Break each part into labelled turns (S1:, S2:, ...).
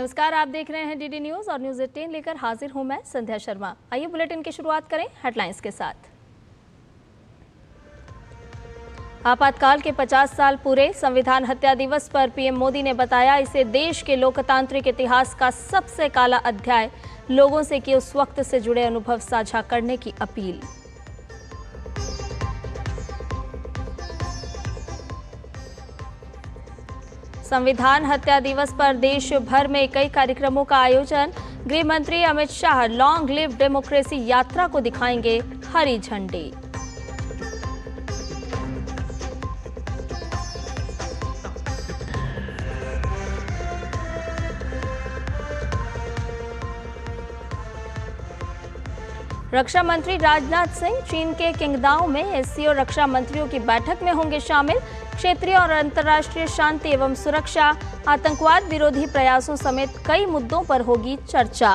S1: नमस्कार, आप देख रहे हैं डीडी न्यूज और न्यूज 18 लेकर हाजिर हूं मैं संध्या शर्मा। आइए बुलेटिन की शुरुआत करें हेडलाइंस के साथ। आपातकाल के 50 साल पूरे, संविधान हत्या दिवस पर पीएम मोदी ने बताया इसे देश के लोकतांत्रिक इतिहास का सबसे काला अध्याय। लोगों से की उस वक्त से जुड़े अनुभव साझा करने की अपील। संविधान हत्या दिवस पर देश भर में कई कार्यक्रमों का आयोजन। गृह मंत्री Amit Shah long live democracy यात्रा को दिखाएंगे हरी झंडी। रक्षा मंत्री राजनाथ सिंह चीन के किंगदाओ में एससीओ रक्षा मंत्रियों की बैठक में होंगे शामिल। क्षेत्रीय और अंतर्राष्ट्रीय शांति एवं सुरक्षा, आतंकवाद विरोधी प्रयासों समेत कई मुद्दों पर होगी चर्चा।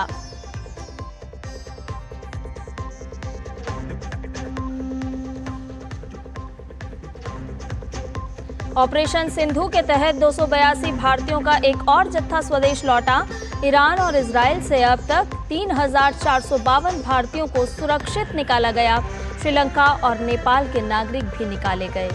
S1: ऑपरेशन सिंधु के तहत 282 भारतीयों का एक और जत्था स्वदेश लौटा। ईरान और इजराइल से अब तक 3,452 भारतीयों को सुरक्षित निकाला गया। श्रीलंका और नेपाल के नागरिक भी निकाले गए।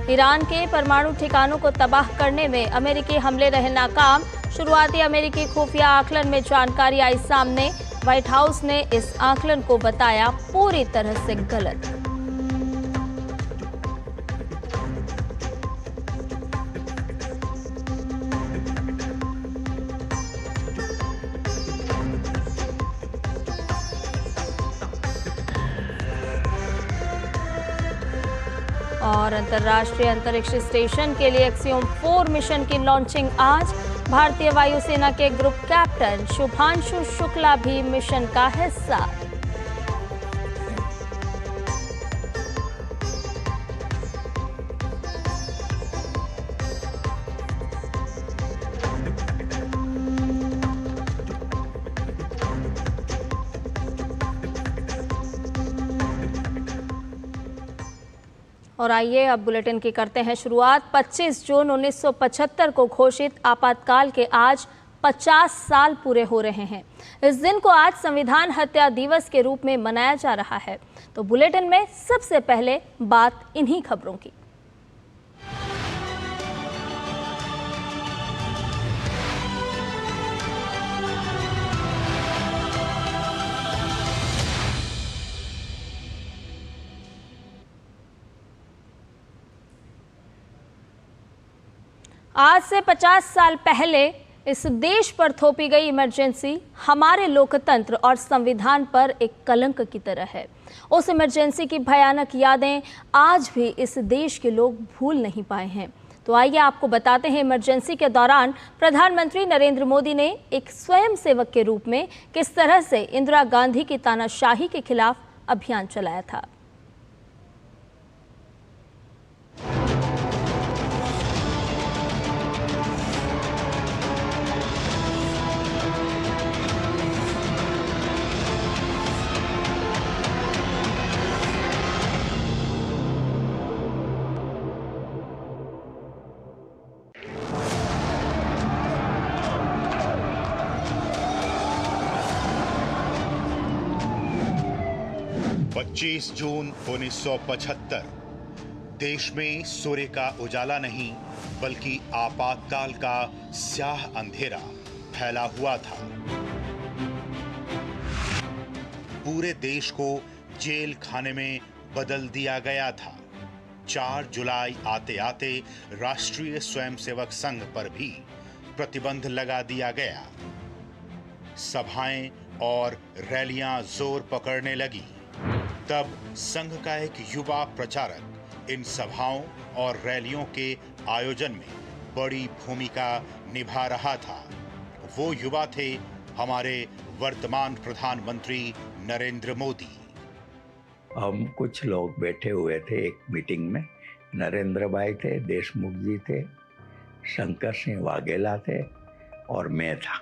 S1: ईरान के परमाणु ठिकानों को तबाह करने में अमेरिकी हमले रहे नाकाम। शुरुआती अमेरिकी खुफिया आकलन में जानकारी आई सामने। व्हाइट हाउस ने इस आकलन को बताया पूरी तरह से गलत। और अंतर्राष्ट्रीय अंतरिक्ष स्टेशन के लिए एक्सियोम 4 मिशन की लॉन्चिंग आज। भारतीय वायुसेना के ग्रुप कैप्टन शुभांशु शुक्ला भी मिशन का हिस्सा। और आइए अब बुलेटिन की करते हैं शुरुआत। 25 जून 1975 को घोषित आपातकाल के आज 50 साल पूरे हो रहे हैं। इस दिन को आज संविधान हत्या दिवस के रूप में मनाया जा रहा है। तो बुलेटिन में सबसे पहले बात इन्हीं खबरों की। आज से 50 साल पहले इस देश पर थोपी गई इमरजेंसी हमारे लोकतंत्र और संविधान पर एक कलंक की तरह है। उस इमरजेंसी की भयानक यादें आज भी इस देश के लोग भूल नहीं पाए हैं। तो आइए आपको बताते हैं इमरजेंसी के दौरान प्रधानमंत्री नरेंद्र मोदी ने एक स्वयंसेवक के रूप में किस तरह से इंदिरा गांधी की तानाशाही के खिलाफ अभियान चलाया था।
S2: पच्चीस जून 1975 देश में सूर्य का उजाला नहीं बल्कि आपातकाल का स्याह अंधेरा फैला हुआ था। पूरे देश को जेल खाने में बदल दिया गया था। 4 जुलाई आते आते राष्ट्रीय स्वयंसेवक संघ पर भी प्रतिबंध लगा दिया गया। सभाएं और रैलियां जोर पकड़ने लगी। तब संघ का एक युवा प्रचारक इन सभाओं और रैलियों के आयोजन में बड़ी भूमिका निभा रहा था। वो युवा थे हमारे वर्तमान प्रधानमंत्री नरेंद्र मोदी।
S3: हम कुछ लोग बैठे हुए थे एक मीटिंग में। नरेंद्र भाई थे, देशमुख जी थे, शंकर सिंह वाघेला थे और मैं था।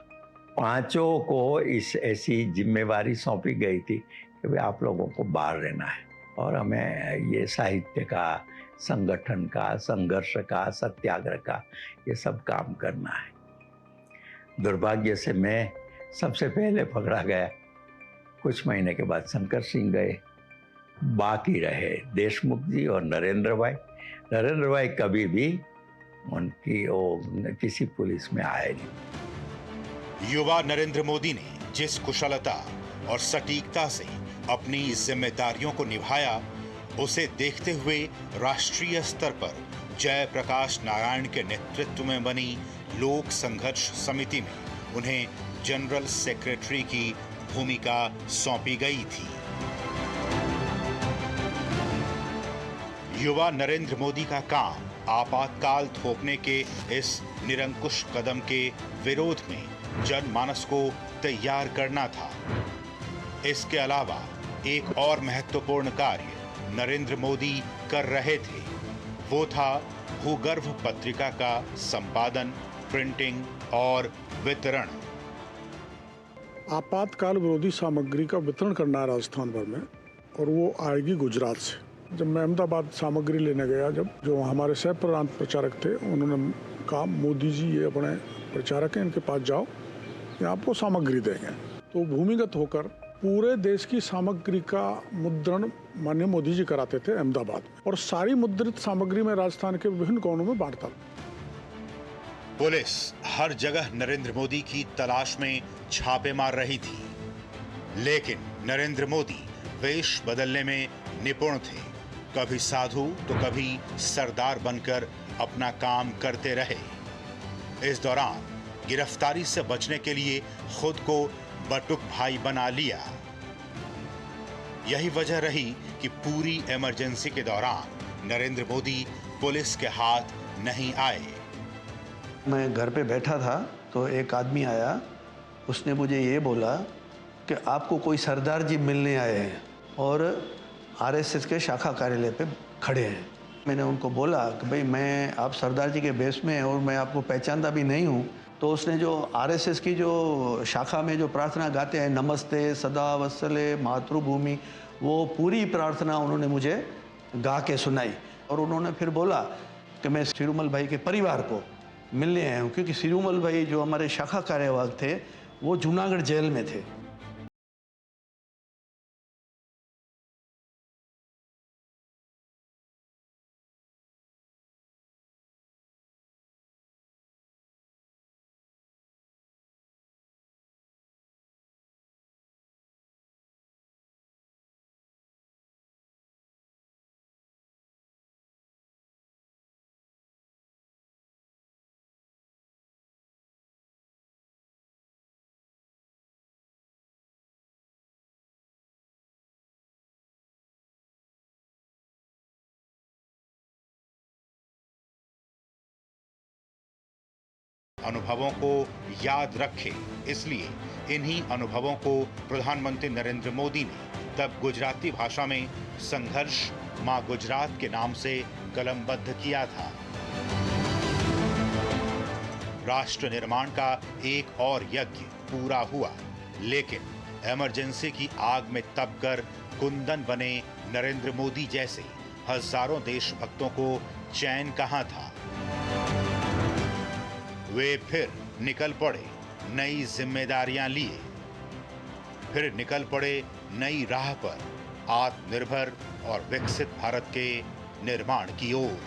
S3: पांचों को इस ऐसी जिम्मेवारी सौंपी गई थी कि भाई आप लोगों को बाहर रहना है और हमें ये साहित्य का, संगठन का, संघर्ष का, सत्याग्रह का ये सब काम करना है। दुर्भाग्य से मैं सबसे पहले पकड़ा गया। कुछ महीने के बाद शंकर सिंह गए, बाकी रहे देशमुख जी और नरेंद्र भाई। नरेंद्र भाई कभी भी उनकी किसी पुलिस में आए नहीं।
S2: युवा नरेंद्र मोदी ने जिस कुशलता और सटीकता से अपनी जिम्मेदारियों को निभाया, उसे देखते हुए राष्ट्रीय स्तर पर जयप्रकाश नारायण के नेतृत्व में बनी लोक संघर्ष समिति में उन्हें जनरल सेक्रेटरी की भूमिका सौंपी गई थी। युवा नरेंद्र मोदी का काम आपातकाल थोपने के इस निरंकुश कदम के विरोध में जनमानस को तैयार करना था। इसके अलावा एक और महत्वपूर्ण कार्य नरेंद्र मोदी कर रहे थे, वो था भूगर्भ पत्रिका का संपादन, प्रिंटिंग और वितरण।
S4: आपातकाल विरोधी सामग्री का वितरण करना है राजस्थान भर में, और वो आएगी गुजरात से। जब मैं अहमदाबाद सामग्री लेने गया, जब जो हमारे सह प्रांत प्रचारक थे, उन्होंने कहा मोदी जी ये अपने प्रचारक हैं, इनके पास जाओ, ये आपको सामग्री देंगे। तो भूमिगत होकर पूरे देश की सामग्री का मुद्रण माननीय मोदी जी कराते थे अहमदाबाद, और सारी मुद्रित सामग्री में राजस्थान के विभिन्न कोनों में बांटता।
S2: पुलिस हर जगह नरेंद्र मोदी की तलाश में छापे मार रही थी, लेकिन नरेंद्र मोदी वेश बदलने में निपुण थे। कभी साधु तो कभी सरदार बनकर अपना काम करते रहे। इस दौरान गिरफ्तारी से बचने के लिए खुद को बटुक भाई बना लिया। यही वजह रही कि पूरी इमरजेंसी के दौरान नरेंद्र मोदी पुलिस के हाथ नहीं आए।
S5: मैं घर पे बैठा था तो एक आदमी आया, उसने मुझे ये बोला कि आपको कोई सरदार जी मिलने आए हैं और आरएसएस के शाखा कार्यालय पे खड़े हैं। मैंने उनको बोला कि भाई मैं आप सरदार जी के बेस में और मैं आपको पहचानता भी नहीं हूँ। तो उसने जो आरएसएस की जो शाखा में जो प्रार्थना गाते हैं, नमस्ते सदा वत्सले मातृभूमि, वो पूरी प्रार्थना उन्होंने मुझे गा के सुनाई। और उन्होंने फिर बोला कि मैं सिरूमल भाई के परिवार को मिलने आया हूँ, क्योंकि सिरूमल भाई जो हमारे शाखा कार्यवाहक थे वो जूनागढ़ जेल में थे।
S2: अनुभवों को याद रखे, इसलिए इन्हीं अनुभवों को प्रधानमंत्री नरेंद्र मोदी ने तब गुजराती भाषा में संघर्ष मां गुजरात के नाम से कलमबद्ध किया था। राष्ट्र निर्माण का एक और यज्ञ पूरा हुआ, लेकिन इमरजेंसी की आग में तपकर कुंदन बने नरेंद्र मोदी जैसे हजारों देशभक्तों को चैन कहां था। वे फिर निकल पड़े नई जिम्मेदारियां लिए, फिर निकल पड़े नई राह पर आत्मनिर्भर और विकसित भारत के निर्माण की ओर।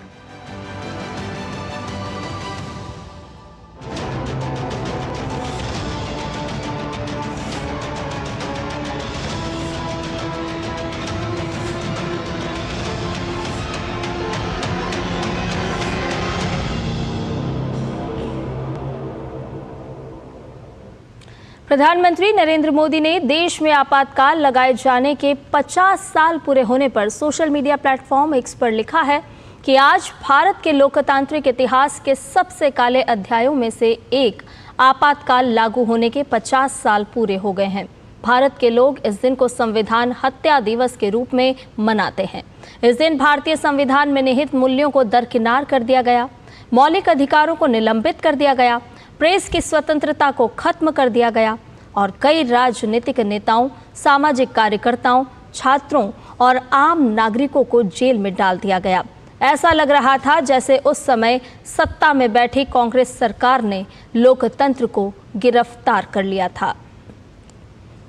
S1: प्रधानमंत्री नरेंद्र मोदी ने देश में आपातकाल लगाए जाने के 50 साल पूरे होने पर सोशल मीडिया प्लेटफॉर्म एक्स पर लिखा है कि आज भारत के लोकतांत्रिक इतिहास के सबसे काले अध्यायों में से एक आपातकाल लागू होने के 50 साल पूरे हो गए हैं। भारत के लोग इस दिन को संविधान हत्या दिवस के रूप में मनाते हैं। इस दिन भारतीय संविधान में निहित मूल्यों को दरकिनार कर दिया गया, मौलिक अधिकारों को निलंबित कर दिया गया, प्रेस की स्वतंत्रता को खत्म कर दिया गया और कई राजनीतिक नेताओं, सामाजिक कार्यकर्ताओं, छात्रों और आम नागरिकों को जेल में डाल दिया गया। ऐसा लग रहा था जैसे उस समय सत्ता में बैठी कांग्रेस सरकार ने लोकतंत्र को गिरफ्तार कर लिया था।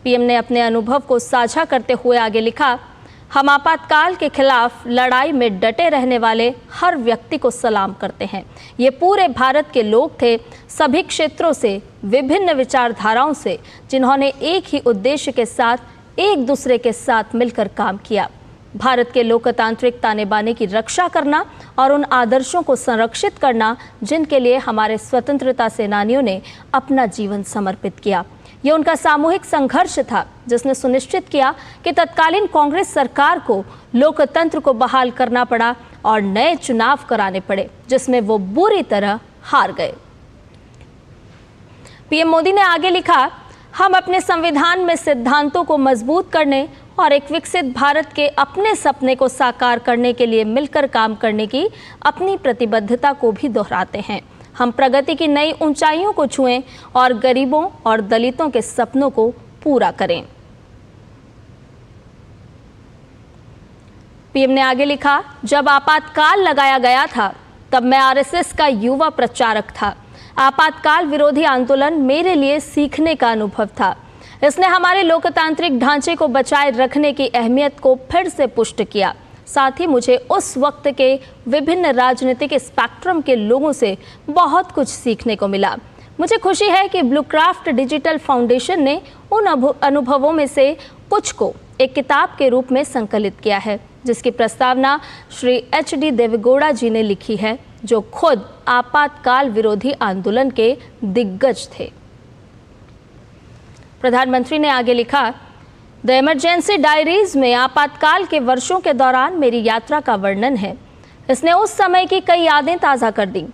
S1: पीएम ने अपने अनुभव को साझा करते हुए आगे लिखा, हम आपातकाल के खिलाफ लड़ाई में डटे रहने वाले हर व्यक्ति को सलाम करते हैं। ये पूरे भारत के लोग थे, सभी क्षेत्रों से, विभिन्न विचारधाराओं से, जिन्होंने एक ही उद्देश्य के साथ एक दूसरे के साथ मिलकर काम किया। भारत के लोकतांत्रिक ताने बाने की रक्षा करना और उन आदर्शों को संरक्षित करना जिनके लिए हमारे स्वतंत्रता सेनानियों ने अपना जीवन समर्पित किया। ये उनका सामूहिक संघर्ष था जिसने सुनिश्चित किया कि तत्कालीन कांग्रेस सरकार को लोकतंत्र को बहाल करना पड़ा और नए चुनाव कराने पड़े, जिसमें वो बुरी तरह हार गए। पीएम मोदी ने आगे लिखा, हम अपने संविधान में सिद्धांतों को मजबूत करने और एक विकसित भारत के अपने सपने को साकार करने के लिए मिलकर काम करने की अपनी प्रतिबद्धता को भी दोहराते हैं। हम प्रगति की नई ऊंचाइयों को छुएं और गरीबों और दलितों के सपनों को पूरा करें। पीएम ने आगे लिखा, जब आपातकाल लगाया गया था तब मैं आरएसएस का युवा प्रचारक था। आपातकाल विरोधी आंदोलन मेरे लिए सीखने का अनुभव था। इसने हमारे लोकतांत्रिक ढांचे को बचाए रखने की अहमियत को फिर से पुष्ट किया। साथ ही मुझे उस वक्त के विभिन्न राजनीतिक स्पेक्ट्रम के लोगों से बहुत कुछ सीखने को मिला। मुझे खुशी है कि ब्लूक्राफ्ट डिजिटल फाउंडेशन ने उन अनुभवों में से कुछ को एक किताब के रूप में संकलित किया है, जिसकी प्रस्तावना श्री HD देवेगौड़ा जी ने लिखी है, जो खुद आपातकाल विरोधी आंदोलन के दिग्गज थे। प्रधानमंत्री ने आगे लिखा, द इमरजेंसी डायरीज में आपातकाल के वर्षों के दौरान मेरी यात्रा का वर्णन है। इसने उस समय की कई यादें ताज़ा कर दी।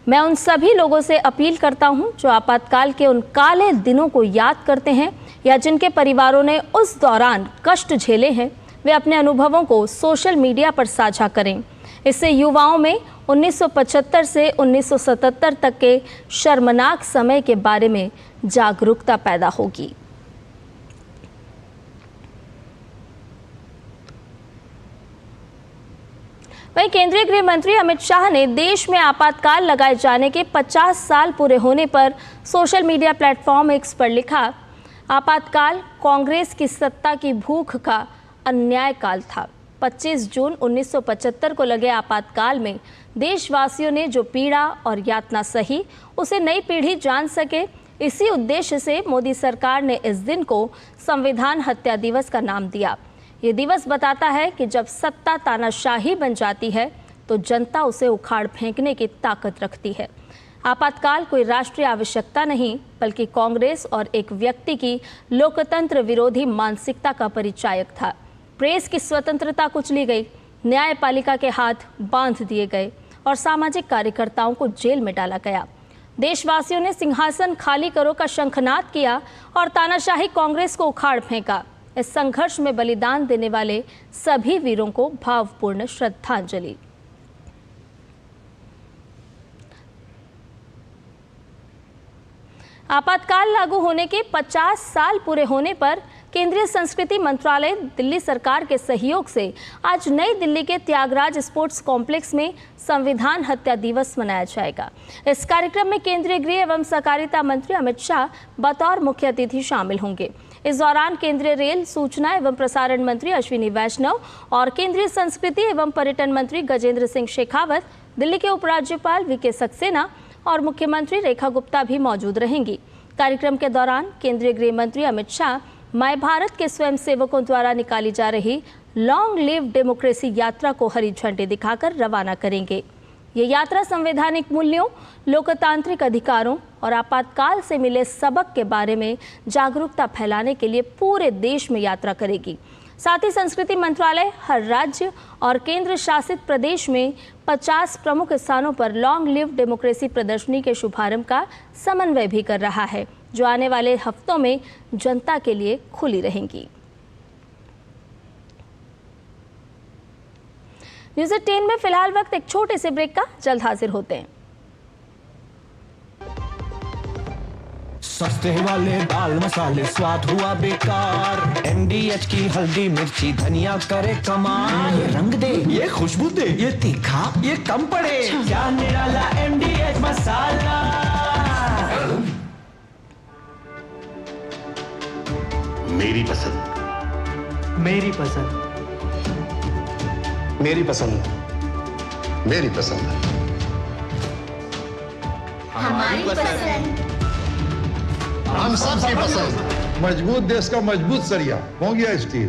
S1: मैं उन सभी लोगों से अपील करता हूं जो आपातकाल के उन काले दिनों को याद करते हैं या जिनके परिवारों ने उस दौरान कष्ट झेले हैं, वे अपने अनुभवों को सोशल मीडिया पर साझा करें। इससे युवाओं में 1975 से 1977 तक के शर्मनाक समय के बारे में जागरूकता पैदा होगी। वहीं केंद्रीय गृह मंत्री अमित शाह ने देश में आपातकाल लगाए जाने के 50 साल पूरे होने पर सोशल मीडिया प्लेटफॉर्म एक्स पर लिखा, आपातकाल कांग्रेस की सत्ता की भूख का अन्याय काल था। 25 जून 1975 को लगे आपातकाल में देशवासियों ने जो पीड़ा और यातना सही, उसे नई पीढ़ी जान सके, इसी उद्देश्य से मोदी सरकार ने इस दिन को संविधान हत्या दिवस का नाम दिया। ये दिवस बताता है कि जब सत्ता तानाशाही बन जाती है तो जनता उसे उखाड़ फेंकने की ताकत रखती है। आपातकाल कोई राष्ट्रीय आवश्यकता नहीं, बल्कि कांग्रेस और एक व्यक्ति की लोकतंत्र विरोधी मानसिकता का परिचायक था। प्रेस की स्वतंत्रता कुचली गई, न्यायपालिका के हाथ बांध दिए गए और सामाजिक कार्यकर्ताओं को जेल में डाला गया। देशवासियों ने सिंहासन खाली करो का शंखनाद किया और तानाशाही कांग्रेस को उखाड़ फेंका। इस संघर्ष में बलिदान देने वाले सभी वीरों को भावपूर्ण श्रद्धांजलि। आपातकाल लागू होने के 50 साल पूरे होने पर केंद्रीय संस्कृति मंत्रालय दिल्ली सरकार के सहयोग से आज नई दिल्ली के त्यागराज स्पोर्ट्स कॉम्प्लेक्स में संविधान हत्या दिवस मनाया जाएगा। इस कार्यक्रम में केंद्रीय गृह एवं सहकारिता मंत्री अमित शाह बतौर मुख्य अतिथि शामिल होंगे। इस दौरान केंद्रीय रेल, सूचना एवं प्रसारण मंत्री अश्विनी वैष्णव और केंद्रीय संस्कृति एवं पर्यटन मंत्री गजेंद्र सिंह शेखावत, दिल्ली के उपराज्यपाल VK सक्सेना और मुख्यमंत्री रेखा गुप्ता भी मौजूद रहेंगी। कार्यक्रम के दौरान केंद्रीय गृह मंत्री अमित शाह माय भारत के स्वयंसेवकों द्वारा निकाली जा रही लॉन्ग लिव डेमोक्रेसी यात्रा को हरी झंडी दिखाकर रवाना करेंगे। ये यात्रा संवैधानिक मूल्यों, लोकतांत्रिक अधिकारों और आपातकाल से मिले सबक के बारे में जागरूकता फैलाने के लिए पूरे देश में यात्रा करेगी। साथ ही संस्कृति मंत्रालय हर राज्य और केंद्र शासित प्रदेश में 50 प्रमुख स्थानों पर लॉन्ग लिव डेमोक्रेसी प्रदर्शनी के शुभारंभ का समन्वय भी कर रहा है, जो आने वाले हफ्तों में जनता के लिए खुली रहेंगी। न्यूज़ 10 में फिलहाल वक्त एक छोटे से ब्रेक का, जल्द हाजिर होते हैं।
S6: सस्ते वाले दाल मसाले स्वाद हुआ बेकार। MDH की हल्दी मिर्ची धनिया करे कमाल। ये रंग दे, ये खुशबू दे, ये तीखा, ये कम पड़े। क्या निराला MDH मसाला।
S2: मेरी पसंद,
S6: मेरी पसंद,
S7: मेरी पसंद, मेरी पसंद,
S8: हमारी पसंद,
S7: हम सबकी पसंद। मजबूत देश का मजबूत सरिया मोंगिया स्टील।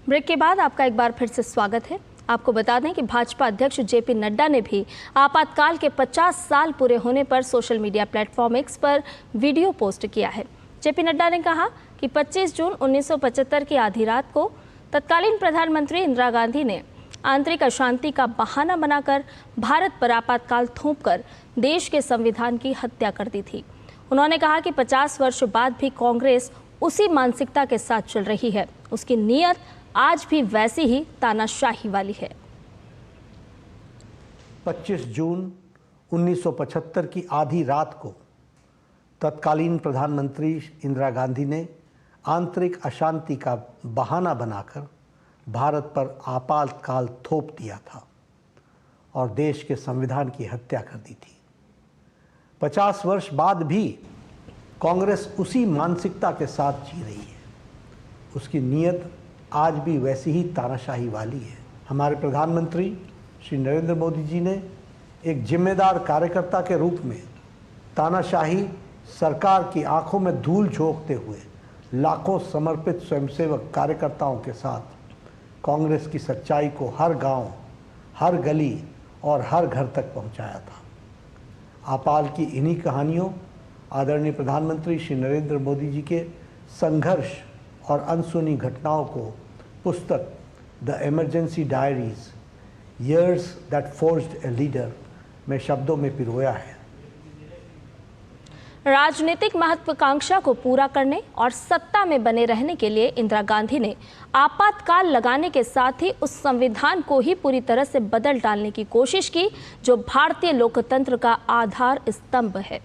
S1: ब्रेक के बाद आपका एक बार फिर से स्वागत है। आपको बता दें कि भाजपा अध्यक्ष जेपी नड्डा ने भी आपातकाल के 50 साल पूरे होने पर सोशल मीडिया प्लेटफॉर्म एक्स पर वीडियो पोस्ट किया है। जेपी नड्डा ने कहा कि 25 जून 1975 की आधी रात को तत्कालीन प्रधानमंत्री इंदिरा गांधी ने आंतरिक अशांति का बहाना बनाकर भारत पर आपातकाल थोपकर देश के संविधान की हत्या कर दी थी। उन्होंने कहा कि 50 वर्ष बाद भी कांग्रेस उसी मानसिकता के साथ चल रही है। उसकी नीयत आज भी वैसी ही तानाशाही वाली है।
S9: 25 जून 1975 की आधी रात को तत्कालीन प्रधानमंत्री इंदिरा गांधी ने आंतरिक अशांति का बहाना बनाकर भारत पर आपातकाल थोप दिया था और देश के संविधान की हत्या कर दी थी। 50 वर्ष बाद भी कांग्रेस उसी मानसिकता के साथ जी रही है। उसकी नीयत आज भी वैसी ही तानाशाही वाली है। हमारे प्रधानमंत्री श्री नरेंद्र मोदी जी ने एक जिम्मेदार कार्यकर्ता के रूप में तानाशाही सरकार की आंखों में धूल झोंकते हुए लाखों समर्पित स्वयंसेवक कार्यकर्ताओं के साथ कांग्रेस की सच्चाई को हर गांव, हर गली और हर घर तक पहुंचाया था। आपाल की इन्हीं कहानियों आदरणीय प्रधानमंत्री श्री नरेंद्र मोदी जी के संघर्ष और अनसुनी घटनाओं को पुस्तक the emergency diaries years that forged a leader में शब्दों में पिरोया है।
S1: राजनीतिक महत्वाकांक्षा को पूरा करने और सत्ता में बने रहने के लिए इंदिरा गांधी ने आपातकाल लगाने के साथ ही उस संविधान को ही पूरी तरह से बदल डालने की कोशिश की जो भारतीय लोकतंत्र का आधार स्तंभ है।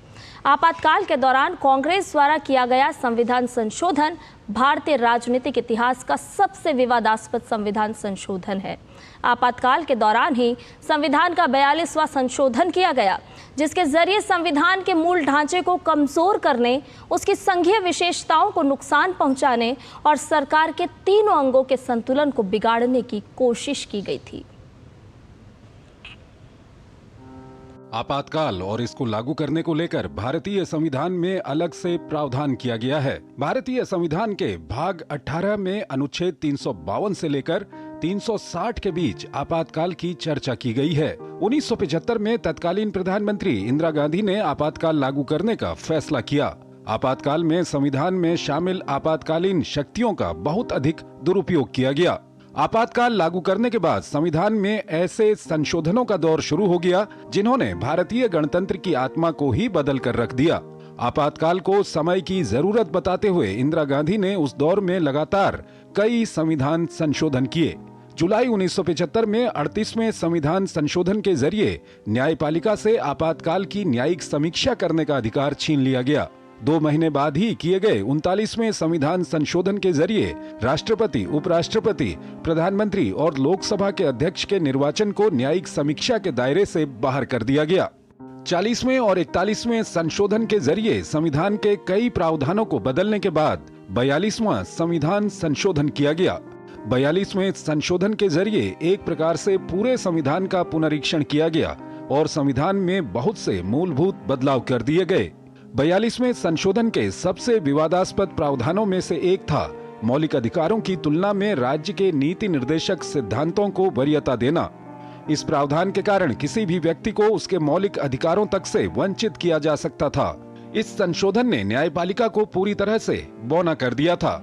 S1: आपातकाल के दौरान कांग्रेस द्वारा किया गया संविधान संशोधन भारतीय राजनीतिक इतिहास का सबसे विवादास्पद संविधान संशोधन है। आपातकाल के दौरान ही संविधान का 42वां संशोधन किया गया, जिसके जरिए संविधान के मूल ढांचे को कमजोर करने, उसकी संघीय विशेषताओं को नुकसान पहुंचाने और सरकार के तीनों अंगों के संतुलन को बिगाड़ने की कोशिश की गई थी।
S10: आपातकाल और इसको लागू करने को लेकर भारतीय संविधान में अलग से प्रावधान किया गया है। भारतीय संविधान के भाग 18 में अनुच्छेद 352 से लेकर 360 के बीच आपातकाल की चर्चा की गई है। 1975 में तत्कालीन प्रधानमंत्री इंदिरा गांधी ने आपातकाल लागू करने का फैसला किया। आपातकाल में संविधान में शामिल आपातकालीन शक्तियों का बहुत अधिक दुरुपयोग किया गया। आपातकाल लागू करने के बाद संविधान में ऐसे संशोधनों का दौर शुरू हो गया जिन्होंने भारतीय गणतंत्र की आत्मा को ही बदल कर रख दिया। आपातकाल को समय की जरूरत बताते हुए इंदिरा गांधी ने उस दौर में लगातार कई संविधान संशोधन किए। जुलाई 1975 में 38वें संविधान संशोधन के जरिए न्यायपालिका से आपातकाल की न्यायिक समीक्षा करने का अधिकार छीन लिया गया। 2 महीने बाद ही किए गए 39वें संविधान संशोधन के जरिए राष्ट्रपति, उपराष्ट्रपति, प्रधानमंत्री और लोकसभा के अध्यक्ष के निर्वाचन को न्यायिक समीक्षा के दायरे से बाहर कर दिया गया। 40वें और 41वें संशोधन के जरिए संविधान के कई प्रावधानों को बदलने के बाद 42वां संविधान संशोधन किया गया। 42वें संशोधन के जरिए एक प्रकार से पूरे संविधान का पुनरीक्षण किया गया और संविधान में बहुत से मूलभूत बदलाव कर दिए गए। 42वें संशोधन के सबसे विवादास्पद प्रावधानों में से एक था मौलिक अधिकारों की तुलना में राज्य के नीति निर्देशक सिद्धांतों को वरीयता देना। इस प्रावधान के कारण किसी भी व्यक्ति को उसके मौलिक अधिकारों तक से वंचित किया जा सकता था। इस संशोधन ने न्यायपालिका को पूरी तरह से बौना कर दिया था।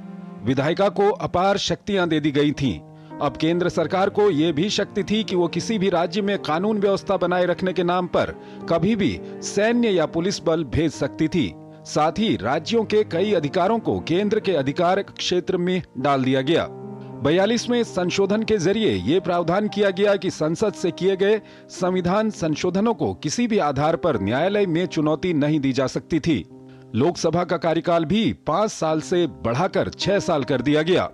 S10: विधायिका को अपार शक्तियां दे दी गई थीं। अब केंद्र सरकार को यह भी शक्ति थी कि वो किसी भी राज्य में कानून व्यवस्था बनाए रखने के नाम पर कभी भी सैन्य या पुलिस बल भेज सकती थी। साथ ही राज्यों के कई अधिकारों को केंद्र के अधिकार क्षेत्र में डाल दिया गया। 42वें संशोधन के जरिए ये प्रावधान किया गया कि संसद से किए गए संविधान संशोधनों को किसी भी आधार पर न्यायालय में चुनौती नहीं दी जा सकती थी। लोकसभा का कार्यकाल भी 5 साल से बढ़ाकर 6 साल कर दिया गया।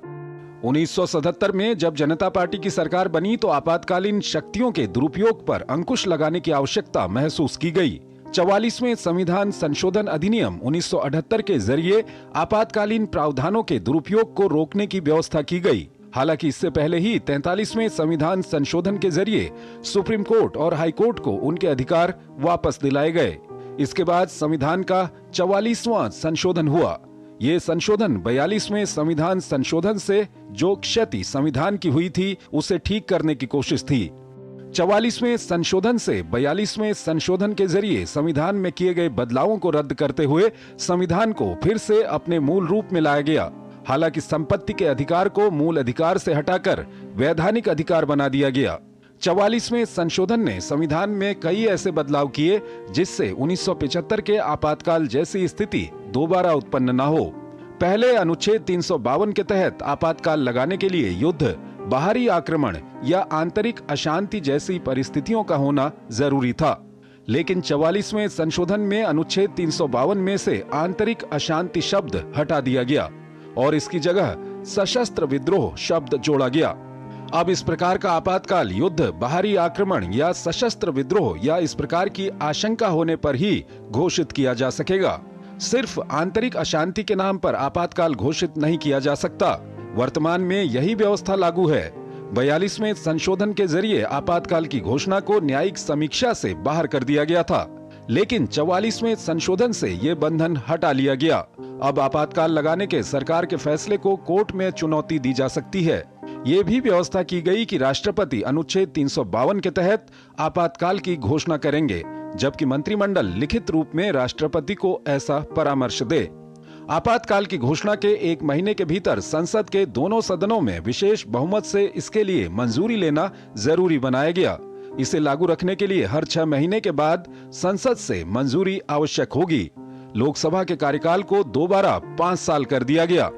S10: 1977 में जब जनता पार्टी की सरकार बनी तो आपातकालीन शक्तियों के दुरुपयोग पर अंकुश लगाने की आवश्यकता महसूस की गई। 44वें संविधान संशोधन अधिनियम 1978 के जरिए आपातकालीन प्रावधानों के दुरुपयोग को रोकने की व्यवस्था की गई। हालांकि इससे पहले ही 43वें संविधान संशोधन के जरिए सुप्रीम कोर्ट और हाई कोर्ट को उनके अधिकार वापस दिलाए गए। इसके बाद संविधान का 44वां संशोधन हुआ। ये संशोधन 42वें संविधान संशोधन से जो क्षति संविधान की हुई थी उसे ठीक करने की कोशिश थी। 44वें संशोधन से 42वें संशोधन के जरिए संविधान में किए गए बदलावों को रद्द करते हुए संविधान को फिर से अपने मूल रूप में लाया गया। हालांकि संपत्ति के अधिकार को मूल अधिकार से हटाकर वैधानिक अधिकार बना दिया गया। 44वें संशोधन ने संविधान में कई ऐसे बदलाव किए जिससे 1975 के आपातकाल जैसी स्थिति दोबारा उत्पन्न न हो। पहले अनुच्छेद 352 के तहत आपातकाल लगाने के लिए युद्ध, बाहरी आक्रमण या आंतरिक अशांति जैसी परिस्थितियों का होना जरूरी था। लेकिन 44वें संशोधन में अनुच्छेद 352 में से आंतरिक अशांति शब्द हटा दिया गया और इसकी जगह सशस्त्र विद्रोह शब्द जोड़ा गया। अब इस प्रकार का आपातकाल युद्ध, बाहरी आक्रमण या सशस्त्र विद्रोह या इस प्रकार की आशंका होने पर ही घोषित किया जा सकेगा। सिर्फ आंतरिक अशांति के नाम पर आपातकाल घोषित नहीं किया जा सकता। वर्तमान में यही व्यवस्था लागू है। 42वें संशोधन के जरिए आपातकाल की घोषणा को न्यायिक समीक्षा से बाहर कर दिया गया था, लेकिन 44वें संशोधन से ये बंधन हटा लिया गया। अब आपातकाल लगाने के सरकार के फैसले को कोर्ट में चुनौती दी जा सकती है। ये भी व्यवस्था की गई कि राष्ट्रपति अनुच्छेद 352 के तहत आपातकाल की घोषणा करेंगे, जबकि मंत्रिमंडल लिखित रूप में राष्ट्रपति को ऐसा परामर्श दे। आपातकाल की घोषणा के 1 महीने के भीतर संसद के दोनों सदनों में विशेष बहुमत से इसके लिए मंजूरी लेना जरूरी बनाया गया। इसे लागू रखने के लिए हर 6 महीने के बाद संसद से मंजूरी आवश्यक होगी। लोकसभा के कार्यकाल को दोबारा 5 साल कर दिया गया।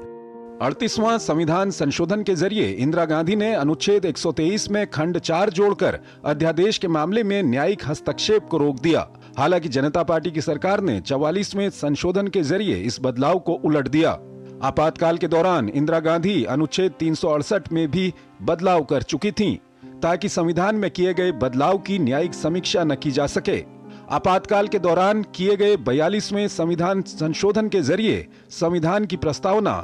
S10: 38वां संविधान संशोधन के जरिए इंदिरा गांधी ने अनुच्छेद 123 में खंड 4 जोड़कर अध्यादेश के मामले में न्यायिक हस्तक्षेप को रोक दिया। हालांकि जनता पार्टी की सरकार ने 44वें संशोधन के जरिए इस बदलाव को उलट दिया। आपातकाल के दौरान इंदिरा गांधी अनुच्छेद 368 में भी बदलाव कर चुकी थीं, ताकि संविधान में किए गए बदलाव की न्यायिक समीक्षा न की जा सके। आपातकाल के दौरान किए गए 42वें संविधान संशोधन के जरिए संविधान की प्रस्तावना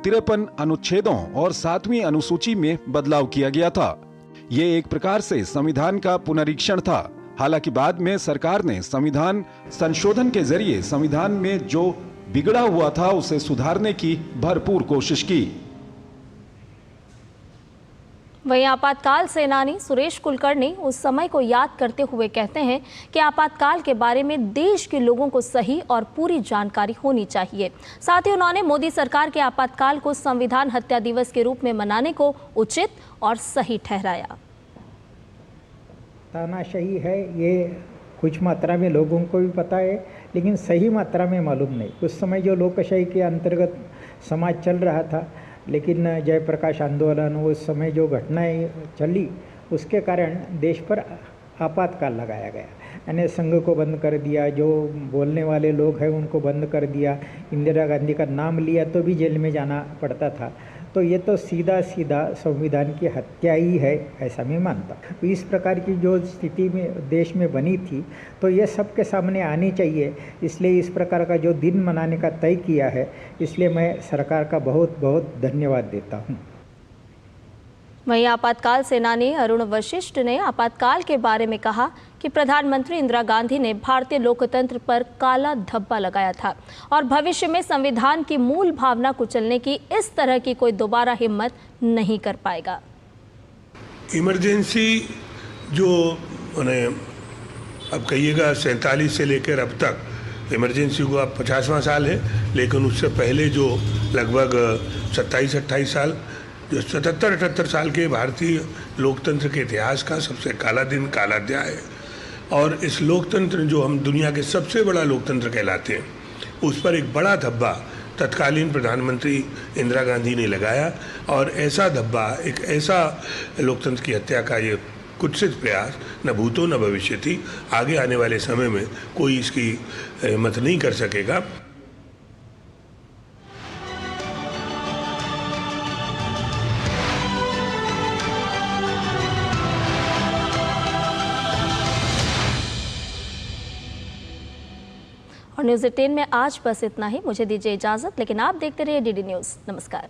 S10: 53 अनुच्छेदों और 7वीं अनुसूची में बदलाव किया गया था। ये एक प्रकार से संविधान का पुनरीक्षण था। हालांकि बाद में सरकार ने संविधान संशोधन के जरिए संविधान में जो बिगड़ा हुआ था उसे सुधारने की भरपूर कोशिश की।
S1: वहीं आपातकाल सेनानी सुरेश कुलकर्णी उस समय को याद करते हुए कहते हैं कि आपातकाल के बारे में देश के लोगों को सही और पूरी जानकारी होनी चाहिए। साथ ही उन्होंने मोदी सरकार के आपातकाल को संविधान हत्या दिवस के रूप में मनाने को उचित और सही ठहराया।
S11: तानाशाही है, ये कुछ मात्रा में लोगों को भी पता है, लेकिन सही मात्रा में मालूम नहीं। उस समय जो लोकशाही के अंतर्गत समाज चल रहा था, लेकिन जयप्रकाश आंदोलन, उस समय जो घटनाएं चली, उसके कारण देश पर आपातकाल लगाया गया। यानी संघ को बंद कर दिया, जो बोलने वाले लोग हैं उनको बंद कर दिया, इंदिरा गांधी का नाम लिया तो भी जेल में जाना पड़ता था। तो ये तो सीधा सीधा संविधान की हत्या ही है, ऐसा मैं मानता। तो इस प्रकार की जो स्थिति में देश में बनी थी, तो ये सबके सामने आनी चाहिए। इसलिए इस प्रकार का जो दिन मनाने का तय किया है, इसलिए मैं सरकार का बहुत बहुत धन्यवाद देता हूँ।
S1: वहीं आपातकाल सेनानी अरुण वशिष्ठ ने आपातकाल के बारे में कहा कि प्रधानमंत्री इंदिरा गांधी ने भारतीय लोकतंत्र पर काला धब्बा लगाया था और भविष्य में संविधान की मूल भावना कुचलने की इस तरह की कोई दोबारा हिम्मत नहीं कर पाएगा।
S12: इमरजेंसी जो अब कहिएगा 47 से लेकर अब तक इमरजेंसी को अब 50वां साल है, लेकिन उससे पहले जो लगभग 27-28 साल, जो 77-78 साल के भारतीय लोकतंत्र के इतिहास का सबसे काला दिन, काला अध्याय है। और इस लोकतंत्र जो हम दुनिया के सबसे बड़ा लोकतंत्र कहलाते हैं, उस पर एक बड़ा धब्बा तत्कालीन प्रधानमंत्री इंदिरा गांधी ने लगाया और ऐसा धब्बा, एक ऐसा लोकतंत्र की हत्या का ये कुत्सित प्रयास न भूतो न भविष्यति, आगे आने वाले समय में कोई इसकी हिम्मत नहीं कर सकेगा।
S1: और न्यूज़ 18 में आज बस इतना ही। मुझे दीजिए इजाजत, लेकिन आप देखते रहिए डीडी न्यूज़। नमस्कार।